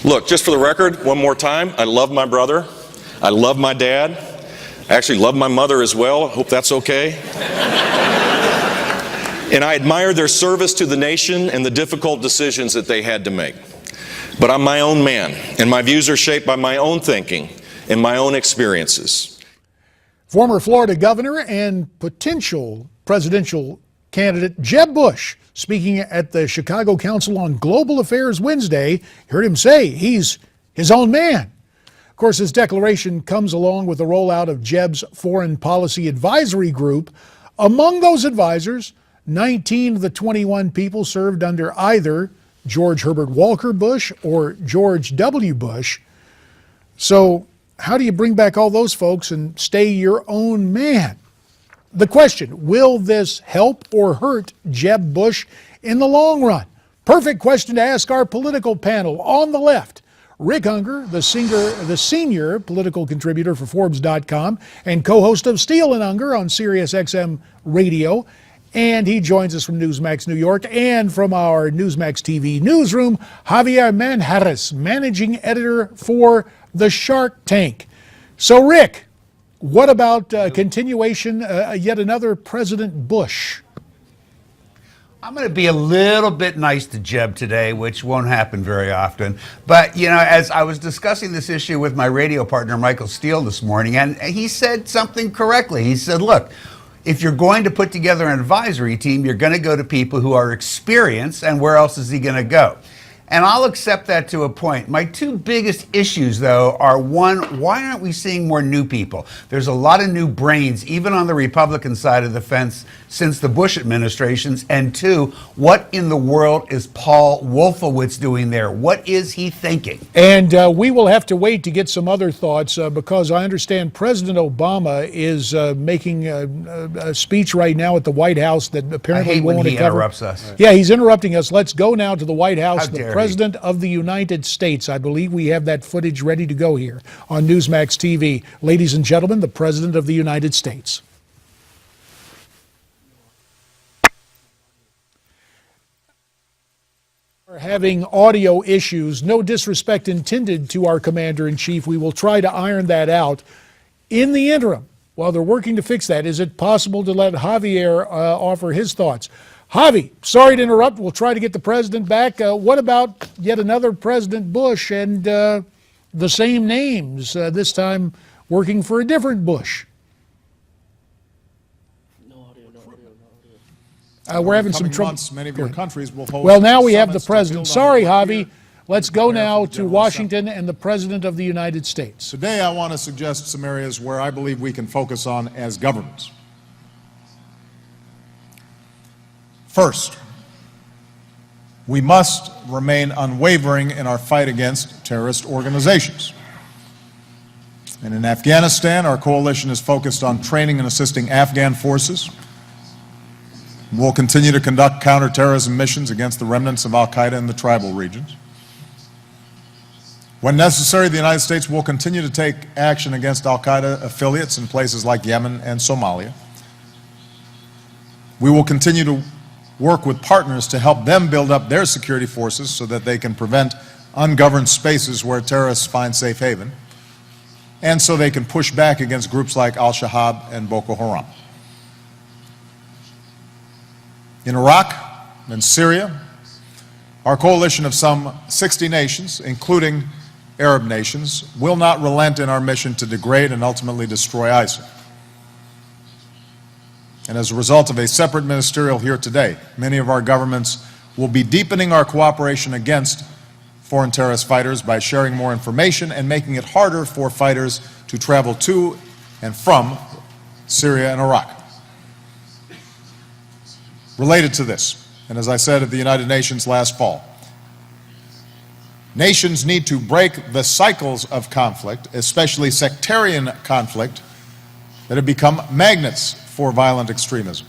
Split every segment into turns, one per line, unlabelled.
Look, just for the record, one more time, I love my brother. I love my dad. I actually love my mother as well. I hope that's okay. And I admire their service to the nation and the difficult decisions that they had to make. But I'm my own man, and my views are shaped by my own thinking and my own experiences.
Former Florida governor and potential presidential candidate Jeb Bush, speaking at the Chicago Council on Global Affairs Wednesday, you heard him say he's his own man. Of course, his declaration comes along with the rollout of Jeb's Foreign Policy Advisory Group. Among those advisors, 19 of the 21 people served under either George Herbert Walker Bush or George W. Bush. So how do you bring back all those folks and stay your own man? The question, will this help or hurt Jeb Bush in the long run? Perfect question to ask our political panel. On the left, Rick Ungar, the senior political contributor for Forbes.com and co-host of Steele and Ungar on Sirius XM Radio. And he joins us from Newsmax New York and from our Newsmax TV newsroom, Javier Manjarres, managing editor for the Shark Tank. So, Rick, what about continuation, yet another President Bush?
I'm going to be a little bit nice to Jeb today, which won't happen very often. But, you know, as I was discussing this issue with my radio partner, Michael Steele, this morning, and he said something correctly. He said, look, if you're going to put together an advisory team, you're going to go to people who are experienced, and where else is he going to go? And I'll accept that to a point. My two biggest issues, though, are one, why aren't we seeing more new people? There's a lot of new brains, even on the Republican side of the fence, since the Bush administrations. And two, what in the world is Paul Wolfowitz doing there? What is he thinking?
And we will have to wait to get some other thoughts because I understand President Obama is making a speech right now at the White House that apparently
I hate
won't
when he interrupts us.
Yeah, he's interrupting us. Let's go now to the White House.
How dare
President of the United States. I believe we have that footage ready to go here on Newsmax TV. Ladies and gentlemen, the President of the United States. We're having audio issues. No disrespect intended to our Commander-in-Chief. We will try to iron that out. In the interim, while they're working to fix that, is it possible to let Javier offer his thoughts? Javi, sorry to interrupt. We'll try to get the president back. What about yet another President Bush and the same names, this time working for a different Bush? We're having some trouble.
Months, many of your countries will hold.
Well, now we have the president. Sorry, Javi. Let's go now to Washington and the President of the United States.
Today, I want to suggest some areas where I believe we can focus on as governments. First, we must remain unwavering in our fight against terrorist organizations. And in Afghanistan, our coalition is focused on training and assisting Afghan forces. We'll continue to conduct counterterrorism missions against the remnants of al-Qaeda in the tribal regions. When necessary, the United States will continue to take action against al-Qaeda affiliates in places like Yemen and Somalia. We will continue to work with partners to help them build up their security forces so that they can prevent ungoverned spaces where terrorists find safe haven, and so they can push back against groups like Al-Shabaab and Boko Haram. In Iraq and Syria, our coalition of some 60 nations, including Arab nations, will not relent in our mission to degrade and ultimately destroy ISIL. And as a result of a separate ministerial here today, many of our governments will be deepening our cooperation against foreign terrorist fighters by sharing more information and making it harder for fighters to travel to and from Syria and Iraq. Related to this, and as I said at the United Nations last fall, nations need to break the cycles of conflict, especially sectarian conflict, that have become magnets for violent extremism.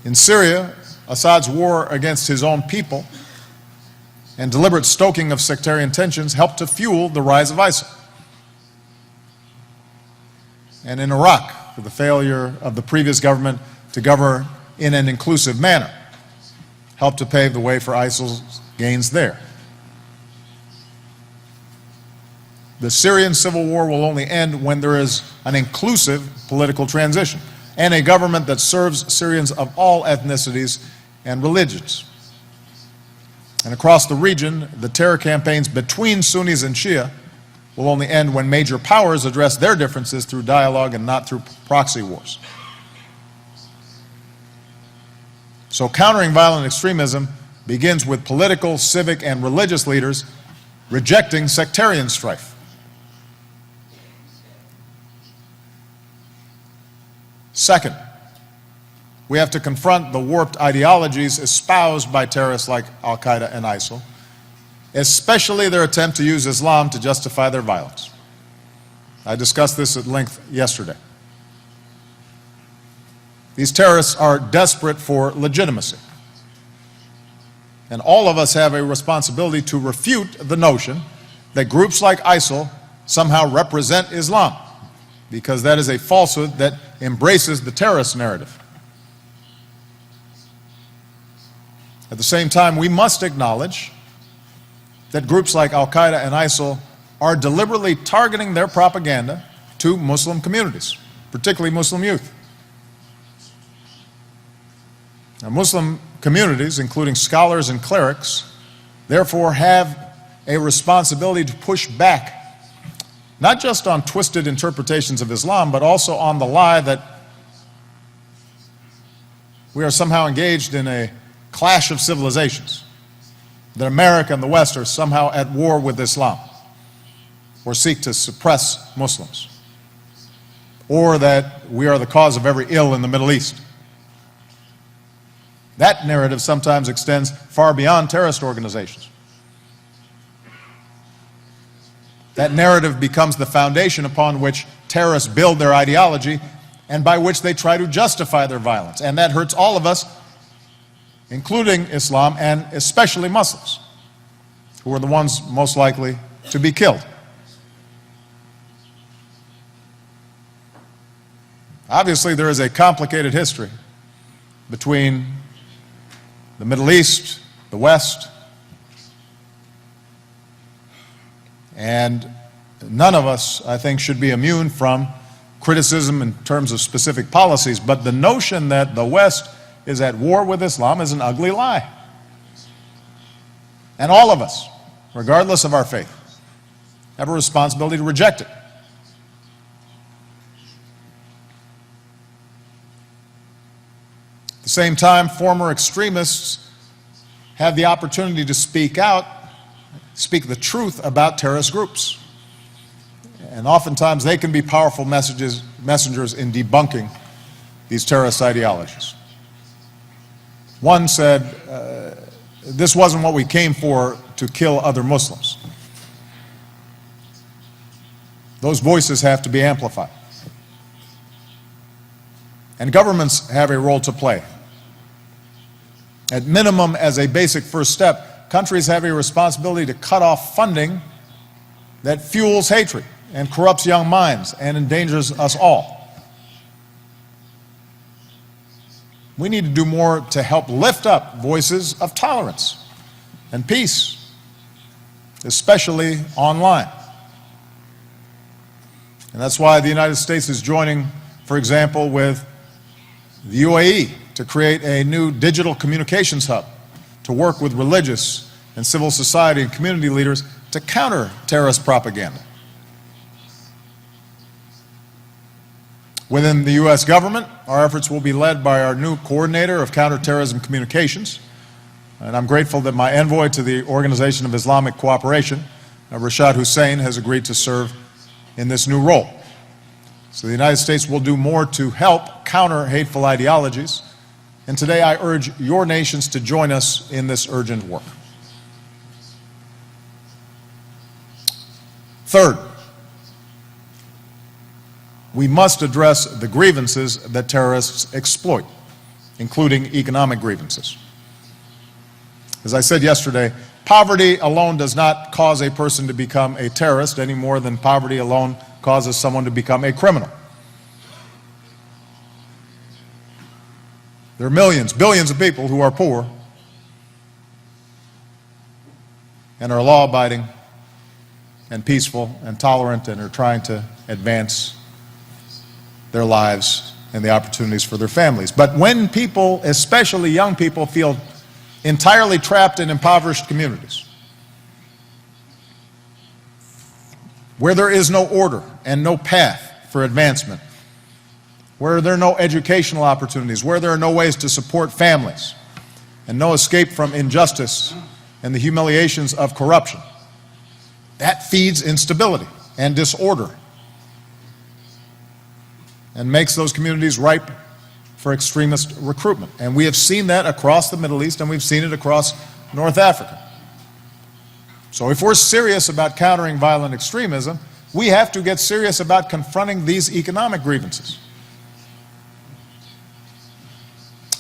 In Syria, Assad's war against his own people and deliberate stoking of sectarian tensions helped to fuel the rise of ISIL. And in Iraq, for the failure of the previous government to govern in an inclusive manner, helped to pave the way for ISIL's gains there. The Syrian civil war will only end when there is an inclusive political transition and a government that serves Syrians of all ethnicities and religions. And across the region, the terror campaigns between Sunnis and Shia will only end when major powers address their differences through dialogue and not through proxy wars. So countering violent extremism begins with political, civic, and religious leaders rejecting sectarian strife. Second, we have to confront the warped ideologies espoused by terrorists like Al-Qaeda and ISIL, especially their attempt to use Islam to justify their violence. I discussed this at length yesterday. These terrorists are desperate for legitimacy. And all of us have a responsibility to refute the notion that groups like ISIL somehow represent Islam, because that is a falsehood that embraces the terrorist narrative. At the same time, we must acknowledge that groups like Al-Qaeda and ISIL are deliberately targeting their propaganda to Muslim communities, particularly Muslim youth. Now, Muslim communities, including scholars and clerics, therefore have a responsibility to push back, not just on twisted interpretations of Islam, but also on the lie that we are somehow engaged in a clash of civilizations, that America and the West are somehow at war with Islam, or seek to suppress Muslims, or that we are the cause of every ill in the Middle East. That narrative sometimes extends far beyond terrorist organizations. That narrative becomes the foundation upon which terrorists build their ideology and by which they try to justify their violence. And that hurts all of us, including Islam and especially Muslims, who are the ones most likely to be killed. Obviously, there is a complicated history between the Middle East, the West, and none of us, I think, should be immune from criticism in terms of specific policies, but the notion that the West is at war with Islam is an ugly lie. And all of us, regardless of our faith, have a responsibility to reject it. At the same time, former extremists have the opportunity to speak out, speak the truth about terrorist groups. And oftentimes they can be powerful messengers in debunking these terrorist ideologies. One said, this wasn't what we came for, to kill other Muslims. Those voices have to be amplified. And governments have a role to play. At minimum, as a basic first step, countries have a responsibility to cut off funding that fuels hatred and corrupts young minds and endangers us all. We need to do more to help lift up voices of tolerance and peace, especially online. And that's why the United States is joining, for example, with the UAE to create a new digital communications hub to work with religious and civil society and community leaders to counter terrorist propaganda. Within the U.S. government, our efforts will be led by our new coordinator of counterterrorism communications. And I'm grateful that my envoy to the Organization of Islamic Cooperation, Rashad Hussain, has agreed to serve in this new role. So the United States will do more to help counter hateful ideologies. And today I urge your nations to join us in this urgent work. Third, we must address the grievances that terrorists exploit, including economic grievances. As I said yesterday, poverty alone does not cause a person to become a terrorist any more than poverty alone causes someone to become a criminal. There are millions, billions of people who are poor and are law-abiding and peaceful and tolerant and are trying to advance their lives and the opportunities for their families. But when people, especially young people, feel entirely trapped in impoverished communities, where there is no order and no path for advancement, where there are no educational opportunities, where there are no ways to support families, and no escape from injustice and the humiliations of corruption, that feeds instability and disorder and makes those communities ripe for extremist recruitment. And we have seen that across the Middle East, and we've seen it across North Africa. So if we're serious about countering violent extremism, we have to get serious about confronting these economic grievances.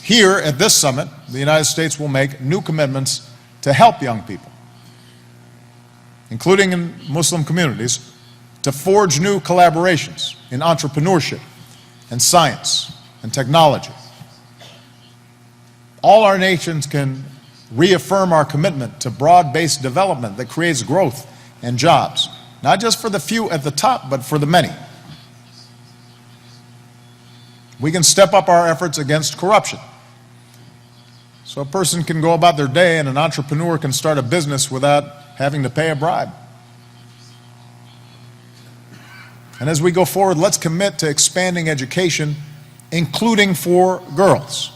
Here at this summit, the United States will make new commitments to help young people, including in Muslim communities, to forge new collaborations in entrepreneurship and science and technology. All our nations can reaffirm our commitment to broad-based development that creates growth and jobs, not just for the few at the top, but for the many. We can step up our efforts against corruption. So a person can go about their day and an entrepreneur can start a business without having to pay a bribe. And as we go forward, let's commit to expanding education, including for girls.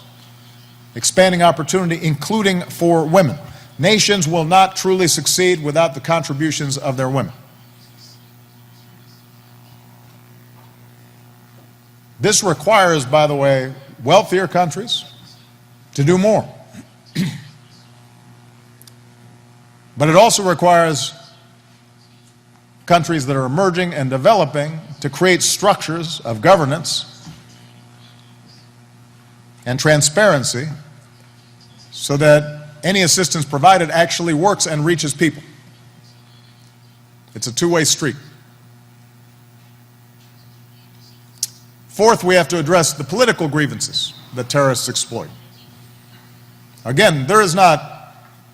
Expanding opportunity, including for women. Nations will not truly succeed without the contributions of their women. This requires, by the way, wealthier countries to do more. But it also requires countries that are emerging and developing to create structures of governance and transparency so that any assistance provided actually works and reaches people. It's a two-way street. Fourth, we have to address the political grievances that terrorists exploit. Again, there is not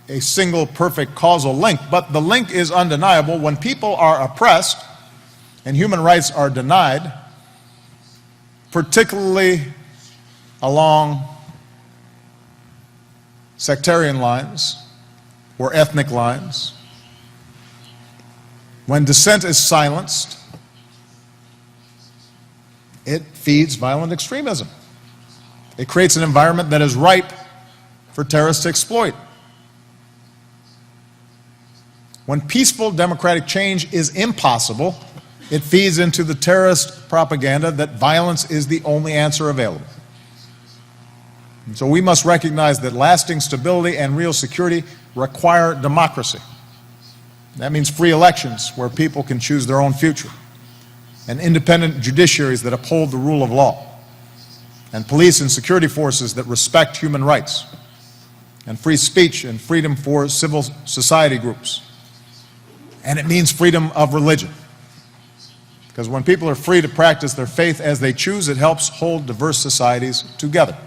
a single perfect causal link, but the link is undeniable. When people are oppressed and human rights are denied, particularly along sectarian lines or ethnic lines, when dissent is silenced, it feeds violent extremism. It creates an environment that is ripe for terrorists to exploit. When peaceful democratic change is impossible, it feeds into the terrorist propaganda that violence is the only answer available. And so we must recognize that lasting stability and real security require democracy. That means free elections where people can choose their own future, and independent judiciaries that uphold the rule of law, and police and security forces that respect human rights, and free speech and freedom for civil society groups. And it means freedom of religion. Because when people are free to practice their faith as they choose, it helps hold diverse societies together.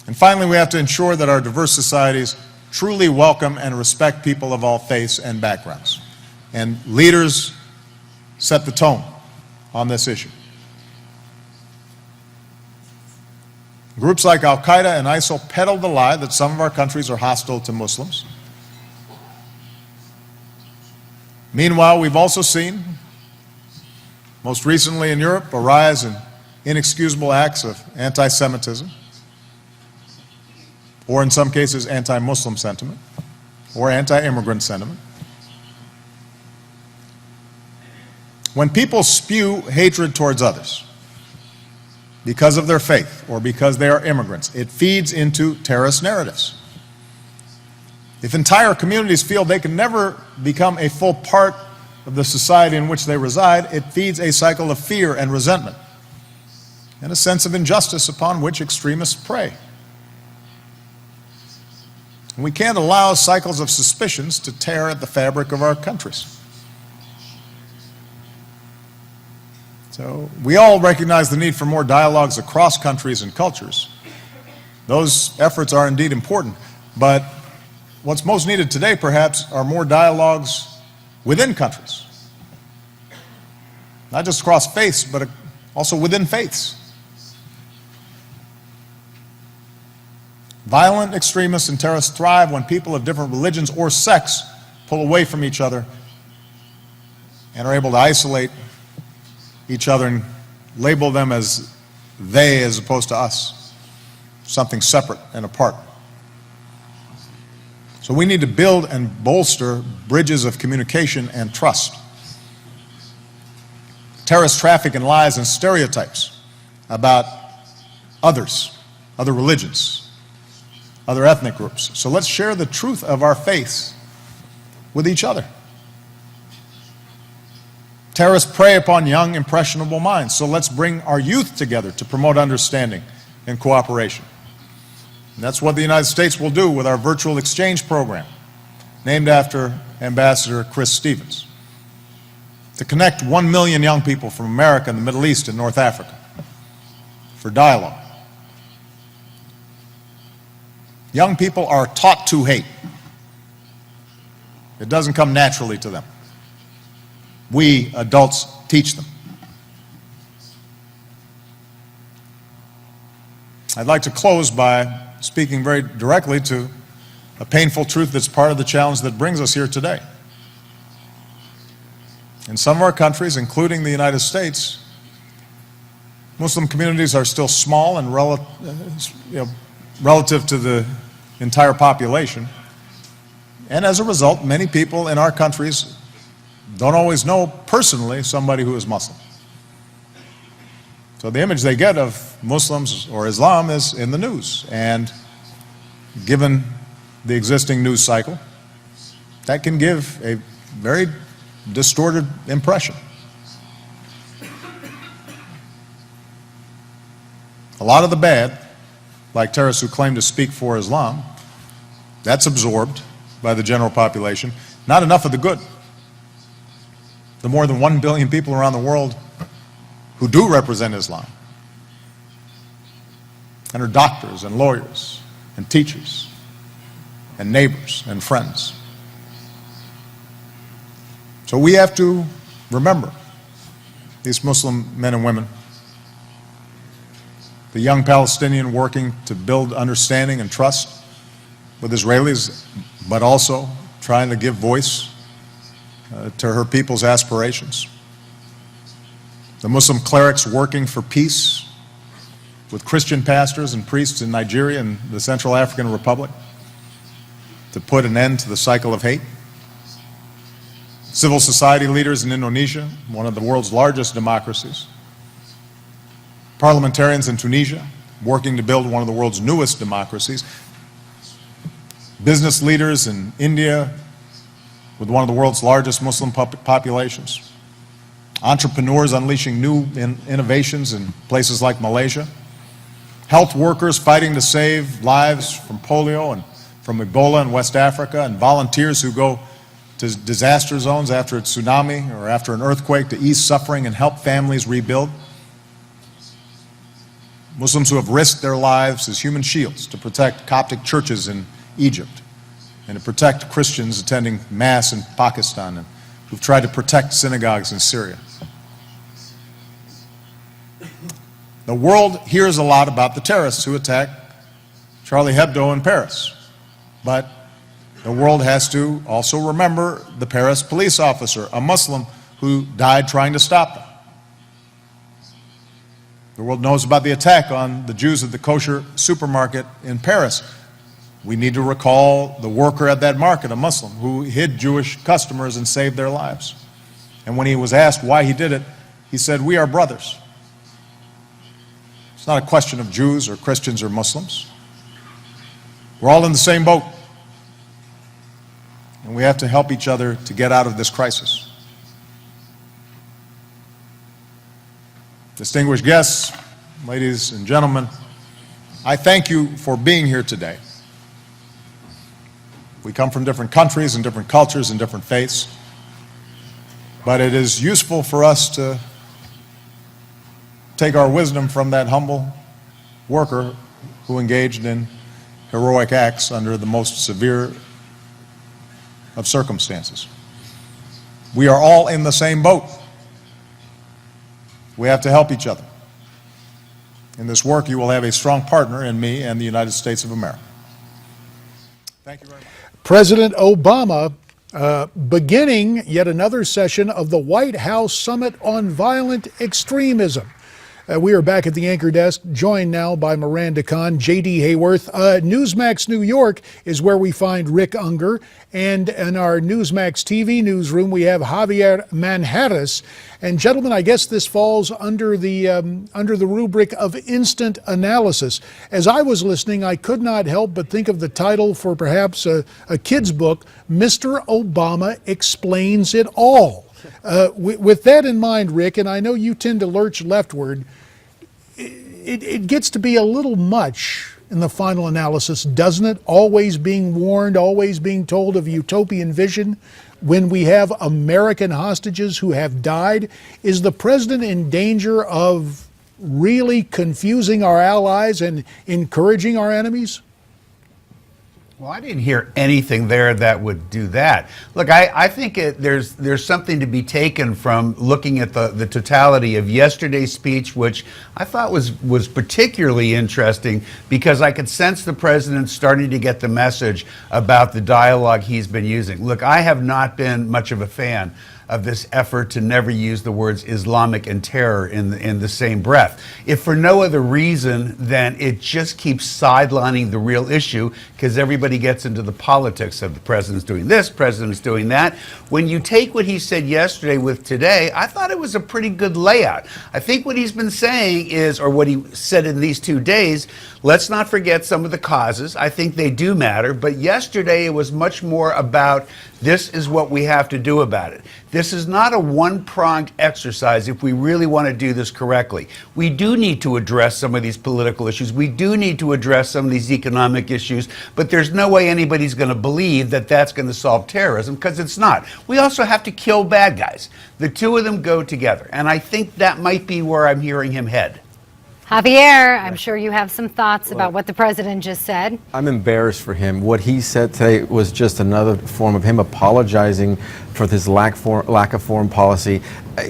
And finally, we have to ensure that our diverse societies truly welcome and respect people of all faiths and backgrounds. And leaders set the tone on this issue. Groups like Al-Qaeda and ISIL peddle the lie that some of our countries are hostile to Muslims. Meanwhile, we've also seen, most recently in Europe, a rise in inexcusable acts of anti-Semitism, or in some cases anti-Muslim sentiment, or anti-immigrant sentiment. When people spew hatred towards others because of their faith or because they are immigrants, it feeds into terrorist narratives. If entire communities feel they can never become a full part of the society in which they reside, it feeds a cycle of fear and resentment and a sense of injustice upon which extremists prey. And we can't allow cycles of suspicions to tear at the fabric of our countries. So we all recognize the need for more dialogues across countries and cultures. Those efforts are indeed important, but what's most needed today, perhaps, are more dialogues within countries. Not just across faiths, but also within faiths. Violent extremists and terrorists thrive when people of different religions or sects pull away from each other and are able to isolate each other and label them as they as opposed to us, something separate and apart. So we need to build and bolster bridges of communication and trust. Terrorists traffic in lies and stereotypes about others, other religions, other ethnic groups. So let's share the truth of our faiths with each other. Terrorists prey upon young, impressionable minds. So let's bring our youth together to promote understanding and cooperation. And that's what the United States will do with our virtual exchange program, named after Ambassador Chris Stevens, to connect 1 million young people from America and the Middle East and North Africa for dialogue. Young people are taught to hate. It doesn't come naturally to them. We adults teach them. I'd like to close by speaking very directly to a painful truth that's part of the challenge that brings us here today. In some of our countries, including the United States, Muslim communities are still small and relative to the entire population. And as a result, many people in our countries don't always know personally somebody who is Muslim. So the image they get of Muslims or Islam is in the news. And given the existing news cycle, that can give a very distorted impression. A lot of the bad, like terrorists who claim to speak for Islam, that's absorbed by the general population. Not enough of the good. The more than 1 billion people around the world who do represent Islam and are doctors and lawyers and teachers and neighbors and friends. So we have to remember these Muslim men and women, the young Palestinian working to build understanding and trust with Israelis, but also trying to give voice to her people's aspirations. The Muslim clerics working for peace with Christian pastors and priests in Nigeria and the Central African Republic to put an end to the cycle of hate. Civil society leaders in Indonesia, one of the world's largest democracies. Parliamentarians in Tunisia, working to build one of the world's newest democracies. Business leaders in India, with one of the world's largest Muslim populations. Entrepreneurs unleashing new innovations in places like Malaysia. Health workers fighting to save lives from polio and from Ebola in West Africa, and volunteers who go to disaster zones after a tsunami or after an earthquake to ease suffering and help families rebuild. Muslims who have risked their lives as human shields to protect Coptic churches in Egypt and to protect Christians attending Mass in Pakistan, and who've tried to protect synagogues in Syria. The world hears a lot about the terrorists who attacked Charlie Hebdo in Paris, but the world has to also remember the Paris police officer, a Muslim, who died trying to stop them. The world knows about the attack on the Jews at the kosher supermarket in Paris. We need to recall the worker at that market, a Muslim, who hid Jewish customers and saved their lives. And when he was asked why he did it, he said, "We are brothers." It's not a question of Jews or Christians or Muslims. We're all in the same boat. And we have to help each other to get out of this crisis. Distinguished guests, ladies and gentlemen, I thank you for being here today. We come from different countries and different cultures and different faiths, but it is useful for us to take our wisdom from that humble worker who engaged in heroic acts under the most severe of circumstances. We are all in the same boat. We have to help each other. In this work, you will have a strong partner in me and the United States of America. Thank you very much.
President Obama beginning yet another session of the White House Summit on Violent Extremism. We are back at the anchor desk, joined now by Miranda Kahn, J.D. Hayworth. Newsmax New York is where we find Rick Ungar, and in our Newsmax TV newsroom we have Javier Manjarres. And gentlemen, I guess this falls under the rubric of instant analysis. As I was listening, I could not help but think of the title for perhaps a kid's book, Mr. Obama Explains It All. With that in mind, Rick, and I know you tend to lurch leftward, it gets to be a little much in the final analysis, doesn't it? Always being warned, always being told of utopian vision when we have American hostages who have died. Is the president in danger of really confusing our allies and encouraging our enemies?
Well, I didn't hear anything there that would do that. Look, I think there's something to be taken from looking at the totality of yesterday's speech, which I thought was particularly interesting because I could sense the president starting to get the message about the dialogue he's been using. Look, I have not been much of a fan of this effort to never use the words Islamic and terror in the same breath. If for no other reason than it just keeps sidelining the real issue because everybody gets into the politics of the president's doing this, president's doing that. When you take what he said yesterday with today, I thought it was a pretty good layout. I think what he's been saying is, or what he said in these 2 days, let's not forget some of the causes. I think they do matter, but yesterday it was much more about this is what we have to do about it. This is not a one-pronged exercise if we really want to do this correctly. We do need to address some of these political issues. We do need to address some of these economic issues, but there's no way anybody's going to believe that that's going to solve terrorism, because it's not. We also have to kill bad guys. The two of them go together, and I think that might be where I'm hearing him head.
Javier, I'm sure you have some thoughts about what the president just said.
I'm embarrassed for him. What he said today was just another form of him apologizing for this lack of foreign policy.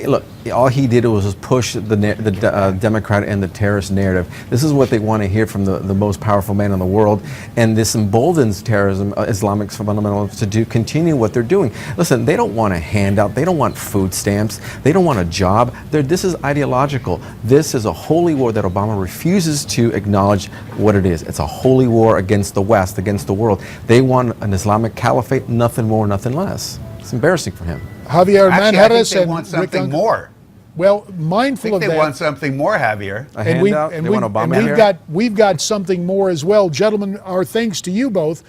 Look, all he did was push the Democrat and the terrorist narrative. This is what they want to hear from the most powerful man in the world, and this emboldens terrorism, Islamic fundamentalists, to continue what they're doing. Listen, they don't want a handout. They don't want food stamps. They don't want a job. This is ideological. This is a holy war that Obama refuses to acknowledge what it is. It's a holy war against the West, against the world. They want an Islamic caliphate, nothing more, nothing less. It's embarrassing for him.
Javier
Actually,
Manjarres
I think they
and
want something
Rick
more.
Well,
I
mindful
think
of
they
that.
want something more, Javier.
A handout? They want Obama here?
We've got something more as well. Gentlemen, our thanks to you both.